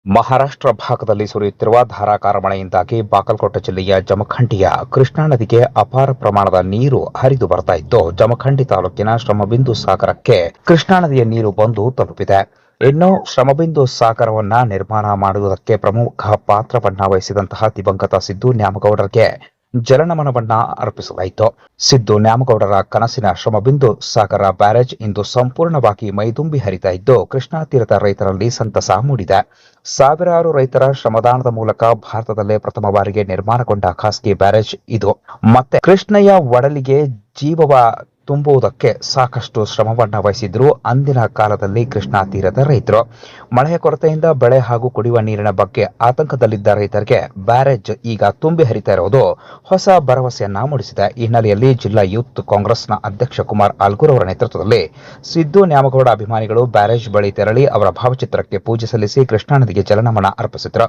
ಮಹಾರಾಷ್ಟ್ರ ಭಾಗದಲ್ಲಿ ಸುರಿಯುತ್ತಿರುವ ಧಾರಾಕಾರ ಮಳೆಯಿಂದಾಗಿ ಬಾಗಲಕೋಟೆ ಜಿಲ್ಲೆಯ ಜಮಖಂಡಿಯ ಕೃಷ್ಣಾ ನದಿಗೆ ಅಪಾರ ಪ್ರಮಾಣದ ನೀರು ಹರಿದು ಬರ್ತಾ ಇದ್ದು, ಜಮಖಂಡಿ ತಾಲೂಕಿನ ಶ್ರಮಬಿಂದು ಸಾಗರಕ್ಕೆ ಕೃಷ್ಣಾ ನದಿಯ ನೀರು ಬಂದು ತಲುಪಿದೆ. ಇನ್ನು ಶ್ರಮಬಿಂದು ಸಾಗರವನ್ನ ನಿರ್ಮಾಣ ಮಾಡುವುದಕ್ಕೆ ಪ್ರಮುಖ ಪಾತ್ರವನ್ನ ವಹಿಸಿದಂತಹ ದಿವಂಗತ ಸಿದ್ದು ನ್ಯಾಮಗೌಡರಿಗೆ ಜಲನಮನವನ್ನ ಅರ್ಪಿಸಲಾಯಿತು. ಸಿದ್ದು ನ್ಯಾಮಗೌಡರ ಕನಸಿನ ಶ್ರಮಬಿಂದು ಸಾಗರ ಬ್ಯಾರೇಜ್ ಇಂದು ಸಂಪೂರ್ಣವಾಗಿ ಮೈದುಂಬಿ ಹರಿತಾ ಇದ್ದು, ಕೃಷ್ಣಾ ತೀರದ ರೈತರಲ್ಲಿ ಸಂತಸ ಮೂಡಿದೆ. ಸಾವಿರಾರು ರೈತರ ಶ್ರಮದಾನದ ಮೂಲಕ ಭಾರತದಲ್ಲೇ ಪ್ರಥಮ ಬಾರಿಗೆ ನಿರ್ಮಾಣಗೊಂಡ ಖಾಸಗಿ ಬ್ಯಾರೇಜ್ ಇದು. ಮತ್ತೆ ಕೃಷ್ಣಯ್ಯ ಒಡಲಿಗೆ ಜೀವವ ತುಂಬುವುದಕ್ಕೆ ಸಾಕಷ್ಟು ಶ್ರಮವನ್ನ ವಹಿಸಿದ್ರು ಅಂದಿನ ಕಾಲದಲ್ಲಿ ಕೃಷ್ಣಾ ತೀರದ ರೈತರು. ಮಳೆಯ ಕೊರತೆಯಿಂದ ಬೆಳೆ ಹಾಗೂ ಕುಡಿಯುವ ನೀರಿನ ಬಗ್ಗೆ ಆತಂಕದಲ್ಲಿದ್ದ ರೈತರಿಗೆ ಬ್ಯಾರೇಜ್ ಈಗ ತುಂಬಿ ಹರಿತಾ ಇರುವುದು ಹೊಸ ಭರವಸೆಯನ್ನ ಮೂಡಿಸಿದೆ. ಈ ಹಿನ್ನೆಲೆಯಲ್ಲಿ ಜಿಲ್ಲಾ ಯೂತ್ ಕಾಂಗ್ರೆಸ್ನ ಅಧ್ಯಕ್ಷ ಕುಮಾರ್ ಆಲ್ಗೂರ್ ಅವರ ನೇತೃತ್ವದಲ್ಲಿ ಸಿದ್ದು ನ್ಯಾಮಗೌಡ ಅಭಿಮಾನಿಗಳು ಬ್ಯಾರೇಜ್ ಬಳಿ ತೆರಳಿ ಅವರ ಭಾವಚಿತ್ರಕ್ಕೆ ಪೂಜೆ ಸಲ್ಲಿಸಿ ಕೃಷ್ಣಾ ನದಿಗೆ ಜಲನಮನ ಅರ್ಪಿಸಿದರು.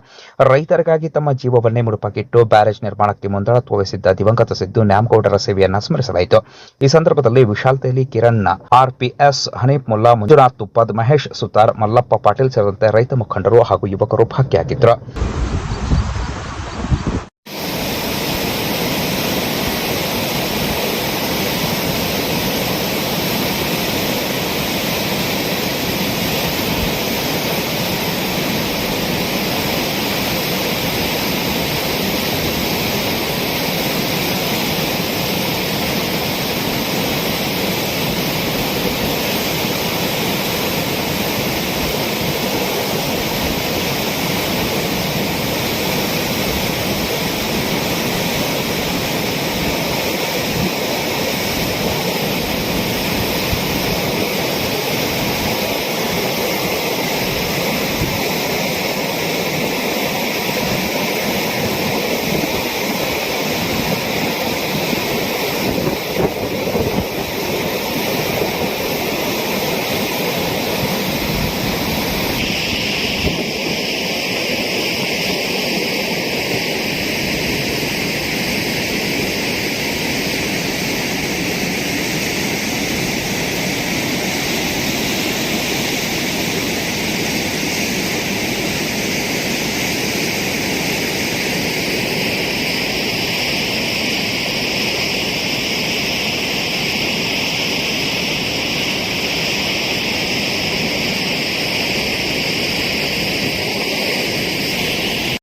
ರೈತರಿಗಾಗಿ ತಮ್ಮ ಜೀವವನ್ನೇ ಮುಡುಪಾಗಿಟ್ಟು ಬ್ಯಾರೇಜ್ ನಿರ್ಮಾಣಕ್ಕೆ ಮುಂದಾಳತ್ವ ವಹಿಸಿದ್ದ ದಿವಂಗತ ಸಿದ್ದು ನ್ಯಾಮಗೌಡರ ಸೇವೆಯನ್ನ ಸ್ಮರಿಸಲಾಯಿತು. ಈ ಸಂದರ್ಭದಲ್ಲಿ ವಿಶಾಲ್ ತೇಲಿ, ಕಿರಣ್, ಆರ್ಪಿಎಸ್, ಹನೀಫ್ ಮುಲ್ಲಾ, ಮಂಜುನಾಥ್ ತುಪ್ಪದ್, ಮಹೇಶ್ ಸುತಾರ್, ಮಲ್ಲಪ್ಪ ಪಾಟೀಲ್ ಸೇರಿದಂತೆ ರೈತ ಮುಖಂಡರು ಹಾಗೂ ಯುವಕರು ಭಾಗಿಯಾಗಿದ್ದರು.